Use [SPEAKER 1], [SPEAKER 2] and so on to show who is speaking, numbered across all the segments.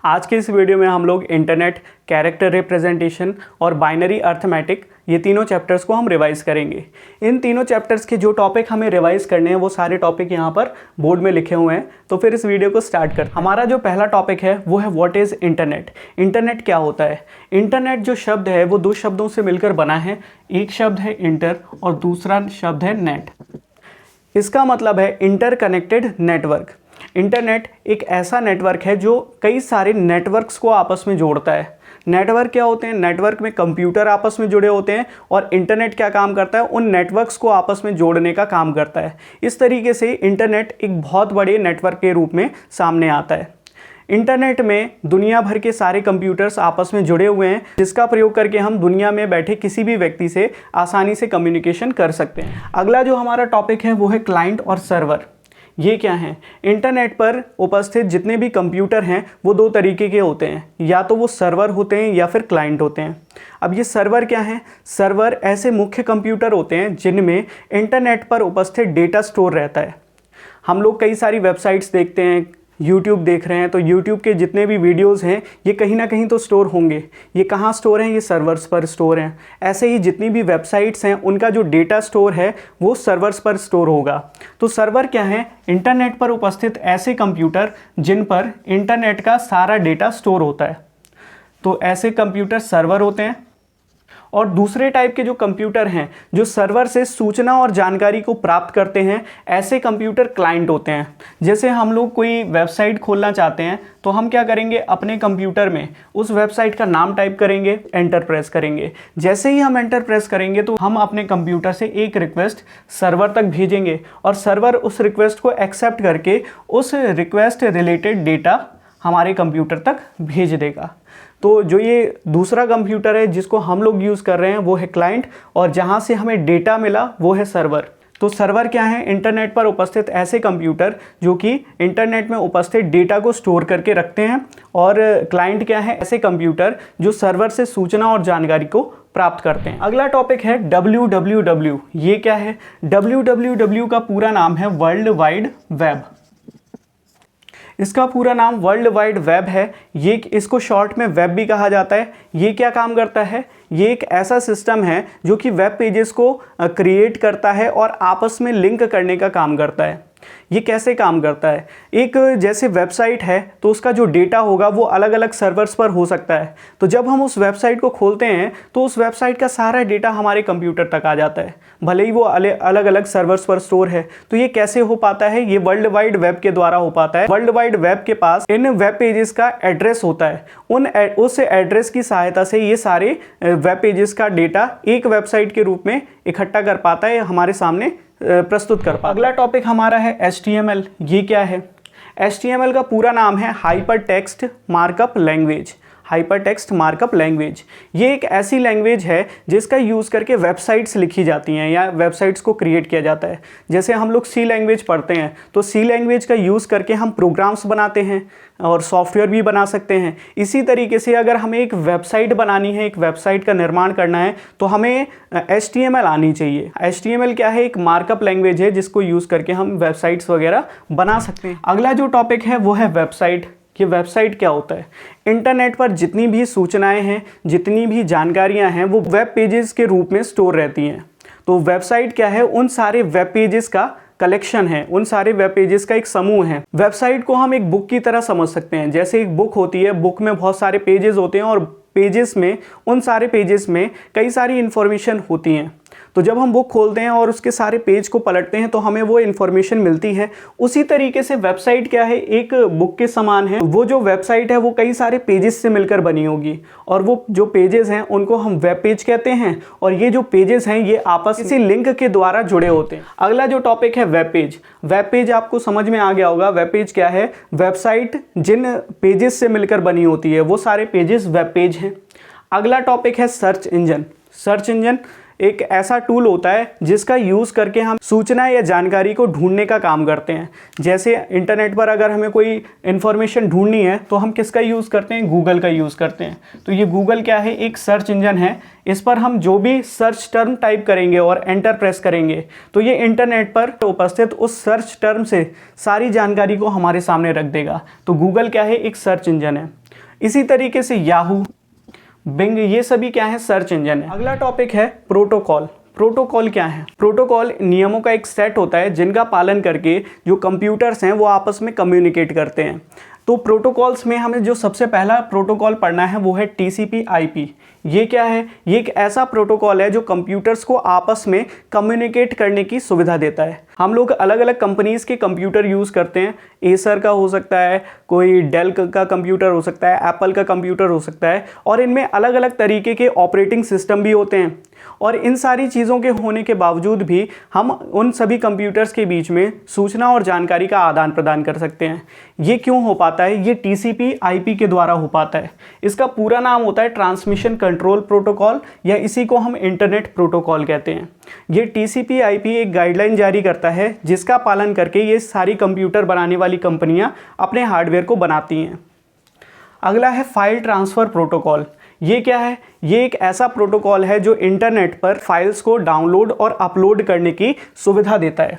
[SPEAKER 1] आज के इस वीडियो में हम लोग इंटरनेट, कैरेक्टर रिप्रेजेंटेशन और बाइनरी अर्थमेटिक ये तीनों चैप्टर्स को हम रिवाइज करेंगे। इन तीनों चैप्टर्स के जो टॉपिक हमें रिवाइज करने हैं वो सारे टॉपिक यहाँ पर बोर्ड में लिखे हुए हैं। तो फिर इस वीडियो को स्टार्ट करते हैं। हमारा जो पहला टॉपिक है वो है व्हाट इज़ इंटरनेट। इंटरनेट क्या होता है? इंटरनेट जो शब्द है वो दो शब्दों से मिलकर बना है। एक शब्द है इंटर और दूसरा शब्द है नेट। इसका मतलब है इंटरकनेक्टेड नेटवर्क। इंटरनेट एक ऐसा नेटवर्क है जो कई सारे नेटवर्क्स को आपस में जोड़ता है। नेटवर्क क्या होते हैं? नेटवर्क में कंप्यूटर आपस में जुड़े होते हैं और इंटरनेट क्या काम करता है? उन नेटवर्क्स को आपस में जोड़ने का काम करता है। इस तरीके से इंटरनेट एक बहुत बड़े नेटवर्क के रूप में सामने आता है। इंटरनेट में दुनिया भर के सारे कंप्यूटर्स आपस में जुड़े हुए हैं, जिसका प्रयोग करके हम दुनिया में बैठे किसी भी व्यक्ति से आसानी से कम्युनिकेशन कर सकते हैं। अगला जो हमारा टॉपिक है वो है क्लाइंट और सर्वर। ये क्या है? इंटरनेट पर उपस्थित जितने भी कंप्यूटर हैं वो दो तरीके के होते हैं, या तो वो सर्वर होते हैं या फिर क्लाइंट होते हैं। अब ये सर्वर क्या है? सर्वर ऐसे मुख्य कंप्यूटर होते हैं जिनमें इंटरनेट पर उपस्थित डेटा स्टोर रहता है। हम लोग कई सारी वेबसाइट्स देखते हैं, यूट्यूब देख रहे हैं, तो यूट्यूब के जितने भी वीडियोस हैं ये कहीं ना कहीं तो स्टोर होंगे। ये कहाँ स्टोर हैं? ये सर्वर्स पर स्टोर हैं। ऐसे ही जितनी भी वेबसाइट्स हैं उनका जो डेटा स्टोर है वो सर्वर्स पर स्टोर होगा। तो सर्वर क्या है? इंटरनेट पर उपस्थित ऐसे कंप्यूटर जिन पर इंटरनेट का सारा डेटा स्टोर होता है, तो ऐसे कंप्यूटर सर्वर होते हैं। और दूसरे टाइप के जो कंप्यूटर हैं जो सर्वर से सूचना और जानकारी को प्राप्त करते हैं, ऐसे कंप्यूटर क्लाइंट होते हैं। जैसे हम लोग कोई वेबसाइट खोलना चाहते हैं तो हम क्या करेंगे? अपने कंप्यूटर में उस वेबसाइट का नाम टाइप करेंगे, एंटर प्रेस करेंगे। जैसे ही हम एंटर प्रेस करेंगे तो हम अपने कंप्यूटर से एक रिक्वेस्ट सर्वर तक भेजेंगे और सर्वर उस रिक्वेस्ट को एक्सेप्ट करके उस रिक्वेस्ट रिलेटेड डेटा हमारे कंप्यूटर तक भेज देगा। तो जो ये दूसरा कंप्यूटर है जिसको हम लोग यूज़ कर रहे हैं वो है क्लाइंट, और जहाँ से हमें डेटा मिला वो है सर्वर। तो सर्वर क्या है? इंटरनेट पर उपस्थित ऐसे कंप्यूटर जो कि इंटरनेट में उपस्थित डेटा को स्टोर करके रखते हैं। और क्लाइंट क्या है? ऐसे कंप्यूटर जो सर्वर से सूचना और जानकारी को प्राप्त करते हैं। अगला टॉपिक है www। ये क्या है? www का पूरा नाम है वर्ल्ड वाइड वेब। इसका पूरा नाम वर्ल्ड वाइड वेब है। ये इसको शॉर्ट में वेब भी कहा जाता है। ये क्या काम करता है? ये एक ऐसा सिस्टम है जो कि वेब पेजेस को क्रिएट करता है और आपस में लिंक करने का काम करता है। ये कैसे काम करता है? एक जैसे वेबसाइट है तो उसका जो डेटा होगा वो अलग अलग सर्वर्स पर हो सकता है। तो जब हम उस वेबसाइट को खोलते हैं तो उस वेबसाइट का सारा डेटा हमारे कंप्यूटर तक आ जाता है, भले ही वो अलग अलग सर्वर्स पर स्टोर है। तो ये कैसे हो पाता है? ये वर्ल्ड वाइड वेब के द्वारा हो पाता है। वर्ल्ड वाइड वेब के पास इन वेब पेजेस का एड्रेस होता है। उस एड्रेस की सहायता से ये सारे वेब पेजेस का डेटा एक वेबसाइट के रूप में इकट्ठा कर पाता है, हमारे सामने प्रस्तुत कर पाता है। अगला टॉपिक हमारा है HTML। ये क्या है? HTML का पूरा नाम है hyper text markup language. Hyper text markup language ये एक ऐसी लैंग्वेज है जिसका यूज़ करके वेबसाइट्स लिखी जाती हैं या वेबसाइट्स को क्रिएट किया जाता है। जैसे हम लोग सी लैंग्वेज पढ़ते हैं तो सी लैंग्वेज का यूज़ करके हम प्रोग्राम्स बनाते हैं और सॉफ्टवेयर भी बना सकते हैं। इसी तरीके से अगर हमें एक वेबसाइट बनानी है, एक वेबसाइट का निर्माण करना है, तो हमें HTML आनी चाहिए। HTML क्या है? एक मार्कअप लैंग्वेज है जिसको यूज़ करके हम वेबसाइट्स वगैरह बना सकते हैं। अगला जो टॉपिक है वो है वेबसाइट। ये वेबसाइट क्या होता है? इंटरनेट पर जितनी भी सूचनाएं हैं, जितनी भी जानकारियां हैं वो वेब पेजेस के रूप में स्टोर रहती हैं। तो वेबसाइट क्या है? उन सारे वेब पेजेस का कलेक्शन है, उन सारे वेब पेजेस का एक समूह है। वेबसाइट को हम एक बुक की तरह समझ सकते हैं। जैसे एक बुक होती है, बुक में बहुत सारे पेजेस होते हैं और पेजेस में, उन सारे पेजेस में कई सारी इन्फॉर्मेशन होती हैं। तो जब हम बुक खोलते हैं और उसके सारे पेज को पलटते हैं तो हमें वो इन्फॉर्मेशन मिलती है। उसी तरीके से वेबसाइट क्या है? एक बुक के समान है। वो जो वेबसाइट है वो कई सारे पेजेस से मिलकर बनी होगी और वो जो पेजेस हैं उनको हम वेब पेज कहते हैं, और ये जो पेजेस हैं ये आपस किसी लिंक के द्वारा जुड़े होते हैं। अगला जो टॉपिक है वेब पेज। वेब पेज आपको समझ में आ गया होगा। वेब पेज क्या है? वेबसाइट जिन पेजेस से मिलकर बनी होती है वो सारे पेजेस वेब पेज हैं। अगला टॉपिक है सर्च इंजन। सर्च इंजन एक ऐसा टूल होता है जिसका यूज़ करके हम सूचना या जानकारी को ढूंढने का काम करते हैं। जैसे इंटरनेट पर अगर हमें कोई इन्फॉर्मेशन ढूंढनी है तो हम किसका यूज़ करते हैं? गूगल का यूज़ करते हैं। तो ये गूगल क्या है? एक सर्च इंजन है। इस पर हम जो भी सर्च टर्म टाइप करेंगे और एंटर प्रेस करेंगे तो ये इंटरनेट पर उपस्थित उस सर्च टर्म से सारी जानकारी को हमारे सामने रख देगा। तो गूगल क्या है? एक सर्च इंजन है। इसी तरीके से याहू, बिंग, ये सभी क्या है, सर्च इंजन है। अगला टॉपिक है प्रोटोकॉल। प्रोटोकॉल क्या है? प्रोटोकॉल नियमों का एक सेट होता है जिनका पालन करके जो कंप्यूटर्स हैं वो आपस में कम्युनिकेट करते हैं। तो प्रोटोकॉल्स में हमें जो सबसे पहला प्रोटोकॉल पढ़ना है वो है TCP/IP। ये क्या है? ये एक ऐसा प्रोटोकॉल है जो कंप्यूटर्स को आपस में कम्युनिकेट करने की सुविधा देता है। हम लोग अलग अलग कंपनीज़ के कंप्यूटर यूज़ करते हैं। एसर का हो सकता है, कोई डेल का कंप्यूटर हो सकता है, एप्पल का कंप्यूटर हो सकता है, और इनमें अलग अलग तरीके के ऑपरेटिंग सिस्टम भी होते हैं। और इन सारी चीज़ों के होने के बावजूद भी हम उन सभी कंप्यूटर्स के बीच में सूचना और जानकारी का आदान प्रदान कर सकते हैं। ये क्यों हो पाता है? ये TCP/IP के द्वारा हो पाता है। इसका पूरा नाम होता है ट्रांसमिशन कंट्रोल प्रोटोकॉल, या इसी को हम इंटरनेट प्रोटोकॉल कहते हैं। ये TCP/IP एक गाइडलाइन जारी करता है जिसका पालन करके ये सारी कंप्यूटर बनाने वाली कंपनियां अपने हार्डवेयर को बनाती हैं। अगला है फाइल ट्रांसफ़र प्रोटोकॉल। ये क्या है? ये एक ऐसा प्रोटोकॉल है जो इंटरनेट पर फाइल्स को डाउनलोड और अपलोड करने की सुविधा देता है।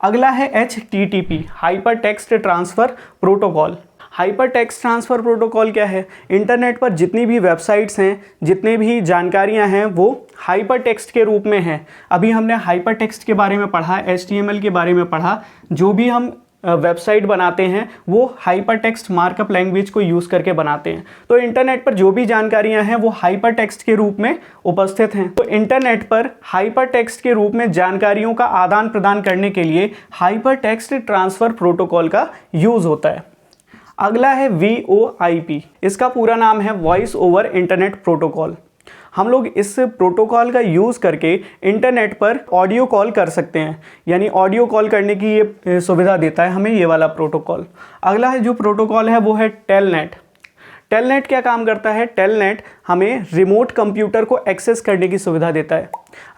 [SPEAKER 1] अगला है HTTP, hyper text transfer protocol. Hyper text transfer protocol क्या है? इंटरनेट पर जितनी भी वेबसाइट्स हैं, जितने भी जानकारियां हैं, वो हाइपर टेक्स्ट के रूप में हैं। अभी हमने हाइपर टेक्स्ट के बारे में पढ़ा, HTML के बारे में पढ़ा। जो भी हम वेबसाइट बनाते हैं वो हाइपर टेक्स्ट मार्कअप लैंग्वेज को यूज़ करके बनाते हैं। तो इंटरनेट पर जो भी जानकारियां हैं वो हाइपर टेक्स्ट के रूप में उपस्थित हैं। तो इंटरनेट पर हाइपर टेक्स्ट के रूप में जानकारियों का आदान प्रदान करने के लिए हाइपर टेक्स्ट ट्रांसफ़र प्रोटोकॉल का यूज़ होता है। अगला है VoIP। इसका पूरा नाम है वॉइस ओवर इंटरनेट प्रोटोकॉल। हम लोग इस प्रोटोकॉल का यूज़ करके इंटरनेट पर ऑडियो कॉल कर सकते हैं, यानी ऑडियो कॉल करने की ये सुविधा देता है हमें ये वाला प्रोटोकॉल। अगला है जो प्रोटोकॉल है वो है टेलनेट। टेलनेट क्या काम करता है? टेलनेट हमें रिमोट कंप्यूटर को एक्सेस करने की सुविधा देता है।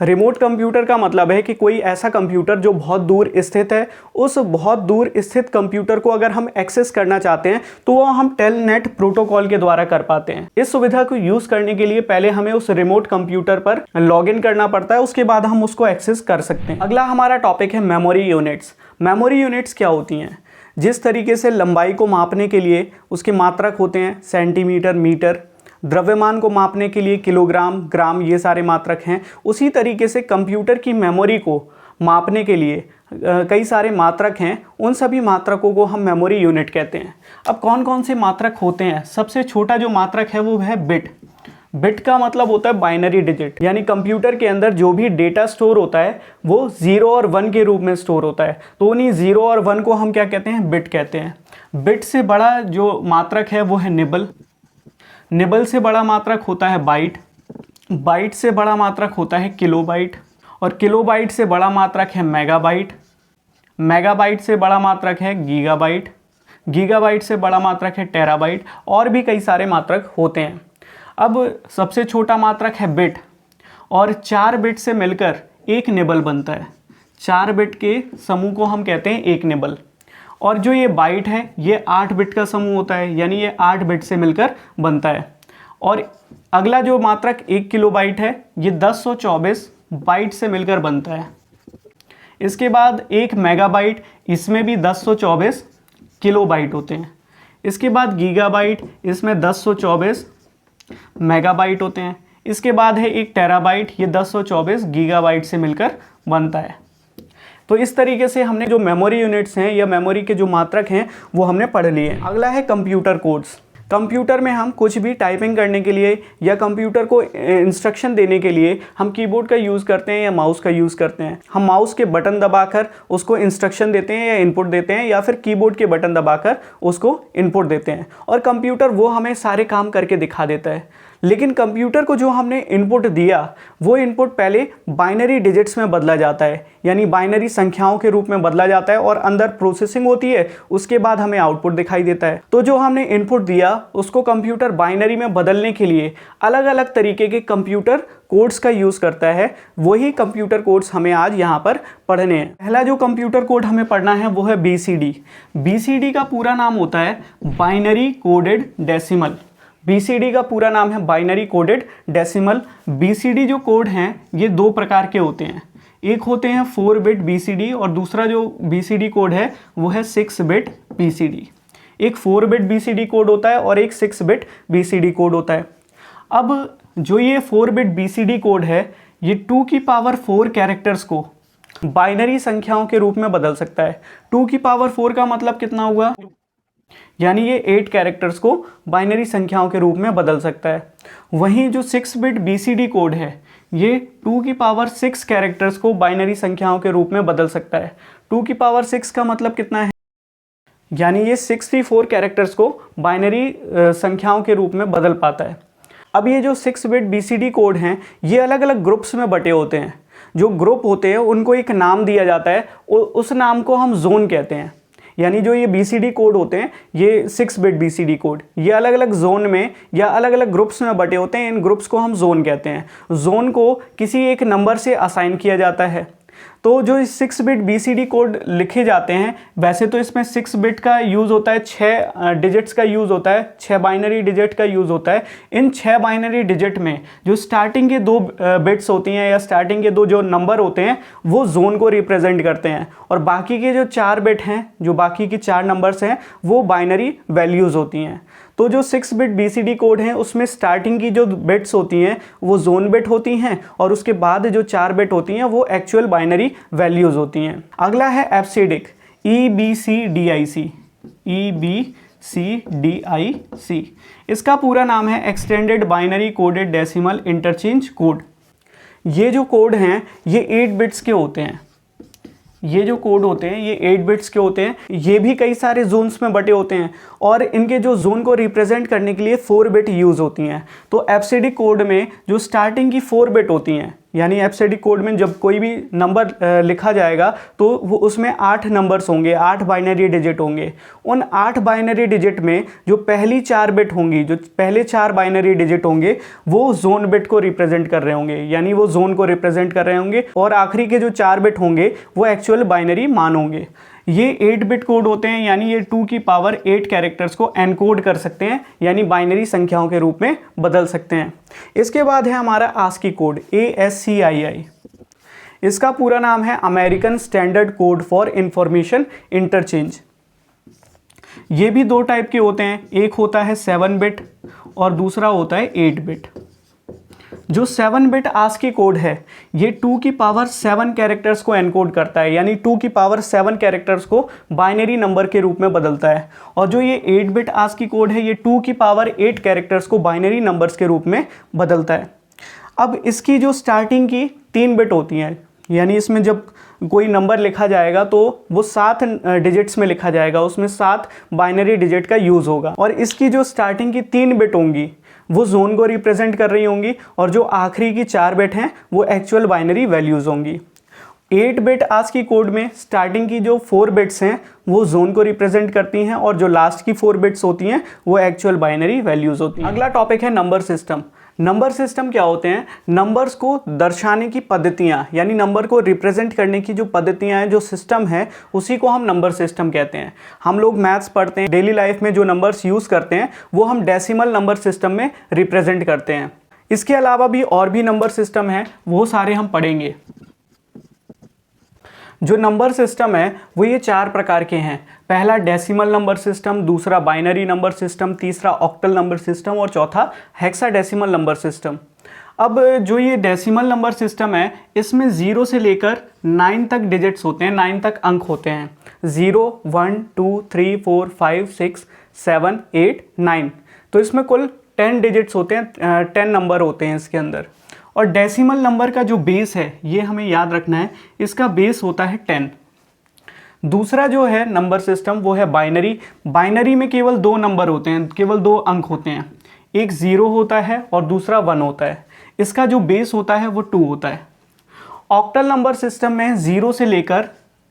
[SPEAKER 1] रिमोट कंप्यूटर का मतलब है कि कोई ऐसा कंप्यूटर जो बहुत दूर स्थित है, उस बहुत दूर स्थित कंप्यूटर को अगर हम एक्सेस करना चाहते हैं तो वो हम टेलनेट प्रोटोकॉल के द्वारा कर पाते हैं। इस सुविधा को यूज़ करने के लिए पहले हमें उस रिमोट कंप्यूटर पर लॉगिन करना पड़ता है, उसके बाद हम उसको एक्सेस कर सकते हैं। अगला हमारा टॉपिक है मेमोरी यूनिट्स। मेमोरी यूनिट्स क्या होती हैं? जिस तरीके से लंबाई को मापने के लिए उसके मात्रक होते हैं सेंटीमीटर, मीटर, द्रव्यमान को मापने के लिए किलोग्राम, ग्राम, ये सारे मात्रक हैं, उसी तरीके से कंप्यूटर की मेमोरी को मापने के लिए कई सारे मात्रक हैं। उन सभी मात्रकों को हम मेमोरी यूनिट कहते हैं। अब कौन कौन से मात्रक होते हैं? सबसे छोटा जो मात्रक है वो है बिट। बिट का मतलब होता है बाइनरी डिजिट, यानी कंप्यूटर के अंदर जो भी डेटा स्टोर होता है वो 0 और 1 के रूप में स्टोर होता है। तो उन्हीं 0 और 1 को हम क्या कहते हैं? बिट कहते हैं। बिट से बड़ा जो मात्रक है वो है निबल। निबल से बड़ा मात्रक होता है बाइट। बाइट से बड़ा मात्रक होता है किलोबाइट। और किलोबाइट से बड़ा मात्रक है मेगाबाइट। मेगाबाइट से बड़ा मात्रक है गीगाबाइट। गीगाबाइट से बड़ा मात्रक है टेराबाइट। और भी कई सारे मात्रक होते हैं। अब सबसे छोटा मात्रक है बिट, और 4 बिट से मिलकर एक निबल बनता है। 4 बिट के समूह को हम कहते हैं एक निबल। और जो ये बाइट है ये 8 बिट का समूह होता है, यानी ये 8 बिट से मिलकर बनता है। और अगला जो मात्रक 1 किलोबाइट है ये 1024 बाइट से मिलकर बनता है। इसके बाद 1 मेगाबाइट, इसमें भी 1024 किलोबाइट होते हैं। इसके बाद गीगाबाइट, इसमें 1024 मेगाबाइट होते हैं। इसके बाद है 1 टेराबाइट, ये 1024 गीगाबाइट से मिलकर बनता है। तो इस तरीके से हमने जो मेमोरी यूनिट्स हैं या मेमोरी के जो मात्रक हैं वो हमने पढ़ लिए। अगला है कंप्यूटर कोड्स। कंप्यूटर में हम कुछ भी टाइपिंग करने के लिए या कंप्यूटर को इंस्ट्रक्शन देने के लिए हम कीबोर्ड का यूज़ करते हैं या माउस का यूज़ करते हैं। हम माउस के बटन दबाकर उसको इंस्ट्रक्शन देते हैं या इनपुट देते हैं, या फिर कीबोर्ड के बटन दबाकर उसको इनपुट देते हैं, और कंप्यूटर वो हमें सारे काम करके दिखा देता है। लेकिन कंप्यूटर को जो हमने इनपुट दिया वो इनपुट पहले बाइनरी डिजिट्स में बदला जाता है, यानी बाइनरी संख्याओं के रूप में बदला जाता है, और अंदर प्रोसेसिंग होती है, उसके बाद हमें आउटपुट दिखाई देता है। तो जो हमने इनपुट दिया उसको कंप्यूटर बाइनरी में बदलने के लिए अलग अलग तरीके के कंप्यूटर कोड्स का यूज़ करता है। वही कंप्यूटर कोड्स हमें आज यहाँ पर पढ़ने हैं। पहला जो कंप्यूटर कोड हमें पढ़ना है वो है BCD। BCD का पूरा नाम होता है बाइनरी कोडेड डेसिमल। BCD का पूरा नाम है बाइनरी कोडेड डेसिमल। BCD जो कोड हैं ये 2 प्रकार के होते हैं। एक होते हैं 4 बिट BCD, और दूसरा जो BCD कोड है वो है 6 बिट BCD। एक 4 बिट BCD कोड होता है और एक 6 बिट BCD कोड होता है। अब जो ये 4 बिट BCD कोड है ये 2 की पावर 4 कैरेक्टर्स को बाइनरी संख्याओं के रूप में बदल सकता है। 2 की पावर 4 का मतलब कितना हुआ, यानी ये 8 कैरेक्टर्स को बाइनरी संख्याओं के रूप में बदल सकता है। वहीं जो 6 बिट BCD कोड है ये 2 की पावर 6 कैरेक्टर्स को बाइनरी संख्याओं के रूप में बदल सकता है। 2 की पावर 6 का मतलब कितना है, यानी ये 64 कैरेक्टर्स को बाइनरी संख्याओं के रूप में बदल पाता है। अब ये जो 6 बिट BCD कोड हैं ये अलग अलग ग्रुप्स में बटे होते हैं। जो ग्रुप होते हैं उनको एक नाम दिया जाता है, उस नाम को हम जोन कहते हैं। यानी जो ये BCD कोड होते हैं ये 6 बिट BCD कोड ये अलग अलग जोन में या अलग अलग ग्रुप्स में बटे होते हैं। इन ग्रुप्स को हम जोन कहते हैं। जोन को किसी एक नंबर से असाइन किया जाता है। तो जो 6 बिट BCD कोड लिखे जाते हैं, वैसे तो इसमें 6 बिट का यूज़ होता है, 6 डिजिट्स का यूज़ होता है, 6 बाइनरी डिजिट का यूज़ होता है। इन 6 बाइनरी डिजिट में जो स्टार्टिंग के 2 बिट्स होती हैं या स्टार्टिंग के 2 जो नंबर होते हैं वो जोन को रिप्रेजेंट करते हैं, और बाकी के जो 4 बिट हैं, जो बाकी के 4 नंबर्स हैं, वो बाइनरी वैल्यूज़ होती हैं। तो जो 6 बिट BCD कोड हैं उसमें स्टार्टिंग की जो बिट्स होती हैं वो जोन बिट होती हैं, और उसके बाद जो 4 बिट होती हैं वो एक्चुअल बाइनरी वैल्यूज़ होती हैं। अगला है एब्सिडिक, EBCDIC। EBCDIC इसका पूरा नाम है extended binary coded decimal interchange code. ये जो कोड हैं ये 8 बिट्स के होते हैं। ये जो कोड होते हैं ये 8 बिट्स के होते हैं। ये भी कई सारे जोन्स में बटे होते हैं, और इनके जो जोन को रिप्रेजेंट करने के लिए 4 बिट यूज़ होती हैं। तो एब्सिडिक कोड में जो स्टार्टिंग की 4 बिट होती हैं, यानी एब्सिडिक कोड में जब कोई भी नंबर लिखा जाएगा तो वो उसमें 8 नंबर्स होंगे, 8 बाइनरी डिजिट होंगे। उन 8 बाइनरी डिजिट में जो पहली 4 बिट होंगी, जो पहले 4 बाइनरी डिजिट होंगे वो जोन बिट को रिप्रेजेंट कर रहे होंगे, यानी वो जोन को रिप्रेजेंट कर रहे होंगे, और आखिरी के जो 4 बिट होंगे वो एक्चुअल बाइनरी मान होंगे। ये 8 बिट कोड होते हैं, यानी ये 2 की पावर 8 कैरेक्टर्स को एनकोड कर सकते हैं, यानी बाइनरी संख्याओं के रूप में बदल सकते हैं। इसके बाद है हमारा ASCII कोड, ASCII। इसका पूरा नाम है American standard code for information interchange. ये भी 2 टाइप के होते हैं, एक होता है 7 बिट और दूसरा होता है 8 बिट। जो 7 बिट ASCII कोड है ये 2 की पावर 7 कैरेक्टर्स को एनकोड करता है, यानी 2 की पावर 7 कैरेक्टर्स को बाइनरी नंबर के रूप में बदलता है। और जो ये 8 बिट ASCII कोड है ये 2 की पावर 8 कैरेक्टर्स को बाइनरी नंबर्स के रूप में बदलता है। अब इसकी जो स्टार्टिंग की 3 बिट होती हैं, यानी इसमें जब कोई नंबर लिखा जाएगा तो वो 7 डिजिट्स में लिखा जाएगा, उसमें 7 बाइनरी डिजिट का यूज़ होगा, और इसकी जो स्टार्टिंग की 3 बिट होंगी वो जोन को रिप्रेजेंट कर रही होंगी, और जो आखिरी की 4 बिट हैं वो एक्चुअल बाइनरी वैल्यूज़ होंगी। 8 बिट ASCII कोड में स्टार्टिंग की जो 4 बिट्स हैं वो जोन को रिप्रेजेंट करती हैं, और जो लास्ट की 4 बिट्स होती हैं वो एक्चुअल बाइनरी वैल्यूज़ होती हैं। अगला टॉपिक है नंबर सिस्टम। नंबर सिस्टम क्या होते हैं? नंबर्स को दर्शाने की पद्धतियाँ, यानी नंबर को रिप्रेजेंट करने की जो पद्धतियाँ हैं, जो सिस्टम है, उसी को हम नंबर सिस्टम कहते हैं। हम लोग मैथ्स पढ़ते हैं, डेली लाइफ में जो नंबर्स यूज़ करते हैं वो हम डेसिमल नंबर सिस्टम में रिप्रेजेंट करते हैं। इसके अलावा भी और भी नंबर सिस्टम है, वो सारे हम पढ़ेंगे। जो नंबर सिस्टम है वो ये 4 प्रकार के हैं। पहला डेसिमल नंबर सिस्टम, दूसरा बाइनरी नंबर सिस्टम, तीसरा ऑक्टल नंबर सिस्टम और चौथा हेक्साडेसिमल नंबर सिस्टम। अब जो ये डेसिमल नंबर सिस्टम है इसमें 0 से लेकर 9 तक डिजिट्स होते हैं, 9 तक अंक होते हैं। 0, 1, 2, 3, 4, 5, 6, 7, 8, 9। तो इसमें कुल 10 डिजिट्स होते हैं, 10 नंबर होते हैं इसके अंदर। और डेसिमल नंबर का जो बेस है ये हमें याद रखना है, इसका बेस होता है 10। दूसरा जो है नंबर सिस्टम वो है बाइनरी। बाइनरी में केवल 2 नंबर होते हैं, केवल 2 अंक होते हैं, एक 0 होता है और दूसरा 1 होता है। इसका जो बेस होता है वो 2 होता है। ऑक्टल नंबर सिस्टम में 0 से लेकर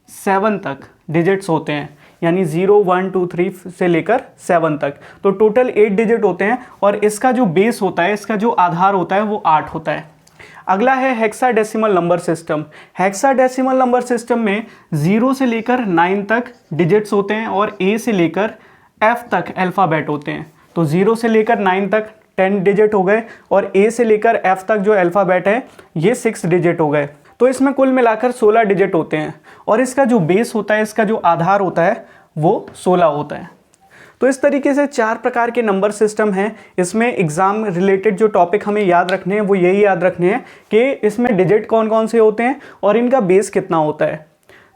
[SPEAKER 1] 7 तक डिजिट्स होते हैं, यानी 0, 1, 2, 3 से लेकर 7 तक, तो टोटल 8 डिजिट होते हैं। और इसका जो बेस होता है, इसका जो आधार होता है वो 8 होता है। अगला है hexadecimal number system. Hexadecimal number system में 0 से लेकर 9 तक डिजिट्स होते हैं और A से लेकर F तक अल्फ़ाबेट होते हैं। तो 0 से लेकर 9 तक 10 डिजिट हो गए, और A से लेकर F तक जो अल्फ़ाबेट है ये 6 डिजिट हो गए। तो इसमें कुल मिलाकर 16 डिजिट होते हैं, और इसका जो बेस होता है, इसका जो आधार होता है वो 16 होता है। तो इस तरीके से 4 प्रकार के नंबर सिस्टम हैं। इसमें एग्ज़ाम रिलेटेड जो टॉपिक हमें याद रखने हैं वो यही याद रखने हैं कि इसमें डिजिट कौन कौन से होते हैं और इनका बेस कितना होता है।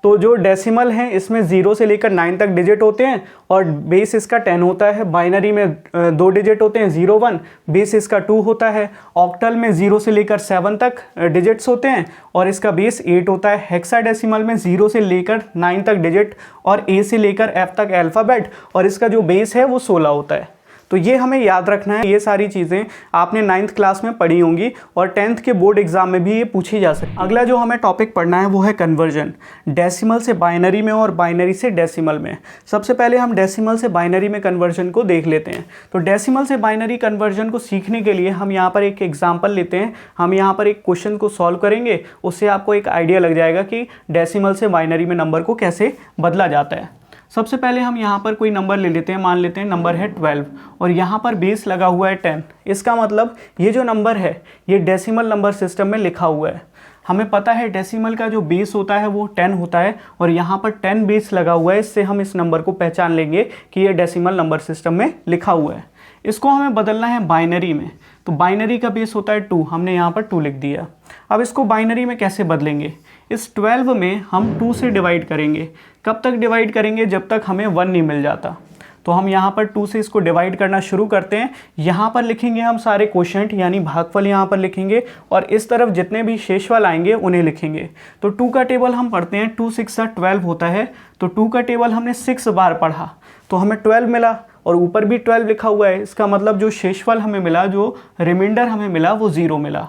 [SPEAKER 1] तो जो डेसिमल हैं इसमें 0 से लेकर 9 तक डिजिट होते हैं और बेस इसका 10 होता है। बाइनरी में 2 डिजिट होते हैं 0 1, बेस इसका 2 होता है। ऑक्टल में 0 से लेकर 7 तक डिजिट्स होते हैं और इसका बेस 8 होता है। हेक्साडेसिमल में 0 से लेकर 9 तक डिजिट और ए से लेकर एफ तक अल्फ़ाबेट और इसका जो बेस है वो 16 होता है। तो ये हमें याद रखना है। ये सारी चीज़ें आपने 9th क्लास में पढ़ी होंगी और 10th के बोर्ड एग्जाम में भी ये पूछी जा सकती है। अगला जो हमें टॉपिक पढ़ना है वो है कन्वर्जन, डेसिमल से बाइनरी में और बाइनरी से डेसिमल में। सबसे पहले हम डेसिमल से बाइनरी में कन्वर्जन को देख लेते हैं। तो डेसिमल से बाइनरी कन्वर्जन को सीखने के लिए हम यहाँ पर एक एग्जाम्पल लेते हैं। हम यहाँ पर एक क्वेश्चन को सॉल्व करेंगे, उससे आपको एक आइडिया लग जाएगा कि डेसिमल से बाइनरी में नंबर को कैसे बदला जाता है। सबसे पहले हम यहाँ पर कोई नंबर ले लेते हैं, मान लेते हैं नंबर है 12 और यहाँ पर बेस लगा हुआ है 10। इसका मतलब ये जो नंबर है ये डेसिमल नंबर सिस्टम में लिखा हुआ है। हमें पता है डेसिमल का जो बेस होता है वो 10 होता है और यहाँ पर 10 बेस लगा हुआ है। इससे हम इस नंबर को पहचान लेंगे कि ये डेसिमल नंबर सिस्टम में लिखा हुआ है। इसको हमें बदलना है बाइनरी में, तो बाइनरी का बेस होता है 2, हमने यहाँ पर 2 लिख दिया। अब इसको बाइनरी में कैसे बदलेंगे? इस 12 में हम 2 से डिवाइड करेंगे। कब तक डिवाइड करेंगे? जब तक हमें 1 नहीं मिल जाता। तो हम यहाँ पर 2 से इसको डिवाइड करना शुरू करते हैं। यहाँ पर लिखेंगे हम सारे क्वोशंट यानी भागफल यहाँ पर लिखेंगे और इस तरफ जितने भी शेषफल आएंगे उन्हें लिखेंगे। तो 2 का टेबल हम पढ़ते हैं, 2 6 12 होता है। तो 2 का टेबल हमने 6 बार पढ़ा तो हमें 12 मिला और ऊपर भी 12 लिखा हुआ है। इसका मतलब जो शेषफल हमें मिला, जो रिमाइंडर हमें मिला वो 0 मिला।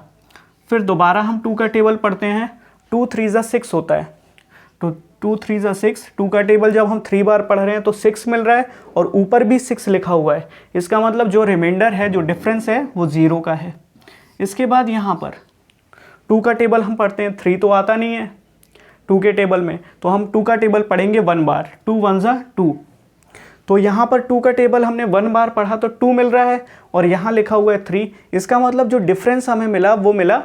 [SPEAKER 1] फिर दोबारा हम 2 का टेबल पढ़ते हैं, 2 3 6 होता है। तो 2 3 6, 2 का टेबल जब हम 3 बार पढ़ रहे हैं तो 6 मिल रहा है और ऊपर भी 6 लिखा हुआ है। इसका मतलब जो रिमाइंडर है, जो डिफरेंस है वो 0 का है। इसके बाद यहाँ पर 2 का टेबल हम पढ़ते हैं, 3 तो आता नहीं है 2 के टेबल में, तो हम 2 का टेबल पढ़ेंगे 1 बार, 2 1 2। तो यहाँ पर 2 का टेबल हमने 1 बार पढ़ा तो 2 मिल रहा है और यहाँ लिखा हुआ है 3। इसका मतलब जो डिफरेंस हमें मिला वो मिला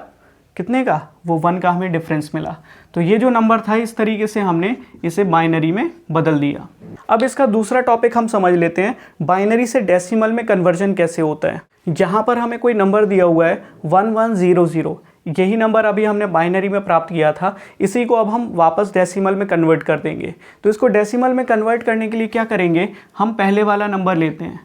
[SPEAKER 1] कितने का? वो 1 का हमें डिफरेंस मिला। तो ये जो नंबर था इस तरीके से हमने इसे बाइनरी में बदल दिया। अब इसका दूसरा टॉपिक हम समझ लेते हैं, बाइनरी से डेसिमल में कन्वर्जन कैसे होता है। जहाँ पर हमें कोई नंबर दिया हुआ है 1100, यही नंबर अभी हमने बाइनरी में प्राप्त किया था, इसी को अब हम वापस डेसिमल में कन्वर्ट कर देंगे। तो इसको डेसिमल में कन्वर्ट करने के लिए क्या करेंगे, हम पहले वाला नंबर लेते हैं,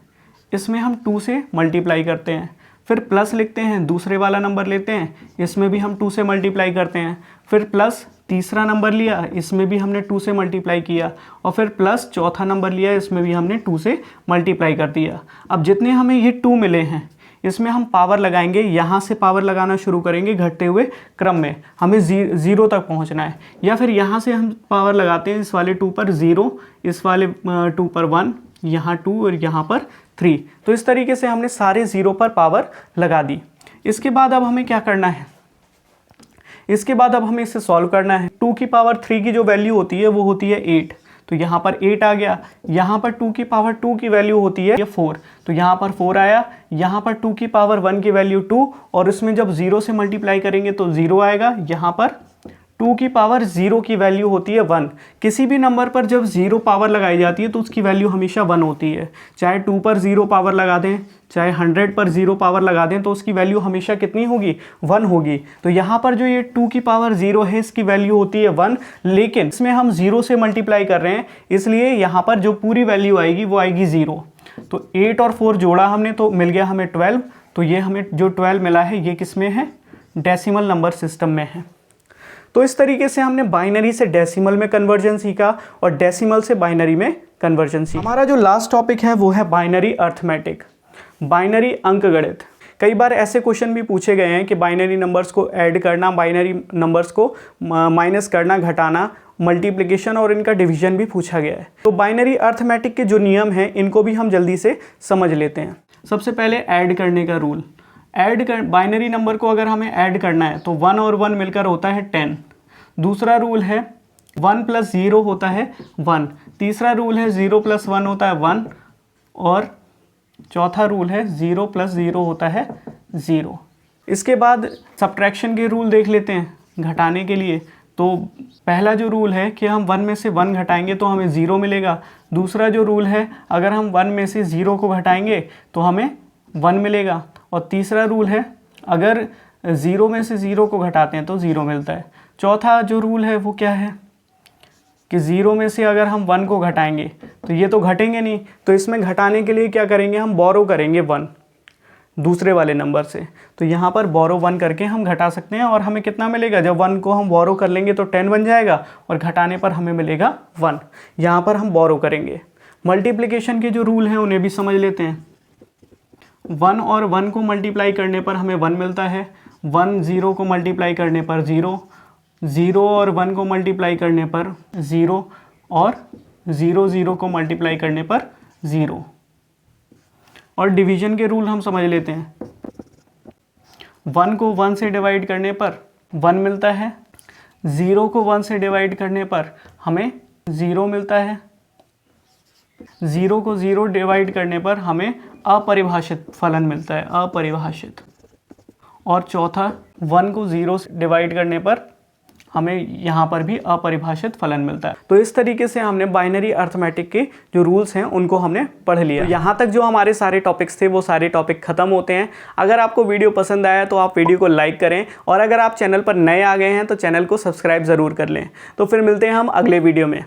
[SPEAKER 1] इसमें हम 2 से मल्टीप्लाई करते हैं, फिर प्लस लिखते हैं, दूसरे वाला नंबर लेते हैं, इसमें भी हम 2 से मल्टीप्लाई करते हैं, फिर प्लस तीसरा नंबर लिया, इसमें भी हमने 2 से मल्टीप्लाई किया और फिर प्लस चौथा नंबर लिया, इसमें भी हमने 2 से मल्टीप्लाई कर दिया। अब जितने हमें ये 2 मिले हैं इसमें हम पावर लगाएंगे, यहाँ से पावर लगाना शुरू करेंगे घटते हुए क्रम में, हमें 0 तक पहुँचना है। या फिर यहाँ से हम पावर लगाते हैं, इस वाले 2 पर 0, इस वाले 2 पर 1, यहाँ 2 और यहाँ पर 3। तो इस तरीके से हमने सारे 0 पर पावर लगा दी। इसके बाद अब हमें क्या करना है, इसके बाद अब हमें इसे सॉल्व करना है। 2 की पावर 3 की जो वैल्यू होती है वो होती है 8, तो यहाँ पर 8 आ गया। यहाँ पर 2 की पावर 2 की वैल्यू होती है 4, तो यहाँ पर 4 आया। यहाँ पर 2 की पावर 1 की वैल्यू 2 और इसमें जब 0 से मल्टीप्लाई करेंगे तो 0 आएगा। यहाँ पर 2 की पावर 0 की वैल्यू होती है 1। किसी भी नंबर पर जब 0 पावर लगाई जाती है तो उसकी वैल्यू हमेशा 1 होती है। चाहे 2 पर 0 पावर लगा दें, चाहे 100 पर 0 पावर लगा दें, तो उसकी वैल्यू हमेशा कितनी होगी? 1 होगी। तो यहाँ पर जो ये 2 की पावर 0 है इसकी वैल्यू होती है 1, लेकिन इसमें हम 0 से मल्टीप्लाई कर रहे हैं, इसलिए यहाँ पर जो पूरी वैल्यू आएगी वो आएगी 0। तो 8 और 4 जोड़ा हमने तो मिल गया हमें 12। तो ये हमें जो 12 मिला है ये किस में है? डेसिमल नंबर सिस्टम में है। तो इस तरीके से हमने बाइनरी से डेसिमल में कन्वर्जन सीखा और डेसिमल से बाइनरी में कन्वर्जन सीखा। हमारा जो लास्ट टॉपिक है वो है बाइनरी अर्थमेटिक, बाइनरी अंकगणित। कई बार ऐसे क्वेश्चन भी पूछे गए हैं कि बाइनरी नंबर्स को ऐड करना, बाइनरी नंबर्स को माइनस करना, घटाना, मल्टीप्लिकेशन और इनका डिवीजन भी पूछा गया है। तो बाइनरी अर्थमेटिक के जो नियम हैं इनको भी हम जल्दी से समझ लेते हैं। सबसे पहले ऐड करने का रूल। बाइनरी नंबर को अगर हमें ऐड करना है तो 1 और 1 मिलकर होता है 10। दूसरा रूल है 1 + 0 होता है 1। तीसरा रूल है 0 + 1 होता है 1 और चौथा रूल है 0 + 0 होता है 0। इसके बाद सब्ट्रैक्शन के रूल देख लेते हैं घटाने के लिए। तो पहला जो रूल है कि हम 1 में से 1 घटाएंगे तो हमें 0 मिलेगा। दूसरा जो रूल है, अगर हम 1 में से 0 को घटाएंगे तो हमें 1 मिलेगा। और तीसरा रूल है, अगर 0 में से 0 को घटाते हैं तो 0 मिलता है। चौथा जो रूल है वो क्या है कि 0 में से अगर हम 1 को घटाएंगे तो ये तो घटेंगे नहीं, तो इसमें घटाने के लिए क्या करेंगे, हम बोरो करेंगे 1 दूसरे वाले नंबर से। तो यहाँ पर बोरो 1 करके हम घटा सकते हैं और हमें कितना मिलेगा, जब 1 को हम बोरो कर लेंगे तो 10 बन जाएगा और घटाने पर हमें मिलेगा 1। यहाँ पर हम बोरो करेंगे। मल्टीप्लिकेशन के जो रूल हैं उन्हें भी समझ लेते हैं। 1 और 1 को मल्टीप्लाई करने पर हमें 1 मिलता है। 1 0 को मल्टीप्लाई करने पर 0, 0 और 1 को मल्टीप्लाई करने पर 0 और 0 0 को मल्टीप्लाई करने पर 0। और डिवीजन के रूल हम समझ लेते हैं। 1 को 1 से डिवाइड करने पर 1 मिलता है। 0 को 1 से डिवाइड करने पर हमें 0 मिलता है। 0 को 0 डिवाइड करने पर हमें अपरिभाषित फलन मिलता है, अपरिभाषित। और चौथा, 1 को 0 से डिवाइड करने पर हमें यहाँ पर भी अपरिभाषित फलन मिलता है। तो इस तरीके से हमने बाइनरी अर्थमेटिक के जो रूल्स हैं उनको हमने पढ़ लिया। तो यहाँ तक जो हमारे सारे टॉपिक्स थे वो सारे टॉपिक खत्म होते हैं। अगर आपको वीडियो पसंद आया तो आप वीडियो को लाइक करें, और अगर आप चैनल पर नए आ गए हैं तो चैनल को सब्सक्राइब ज़रूर कर लें। तो फिर मिलते हैं हम अगले वीडियो में।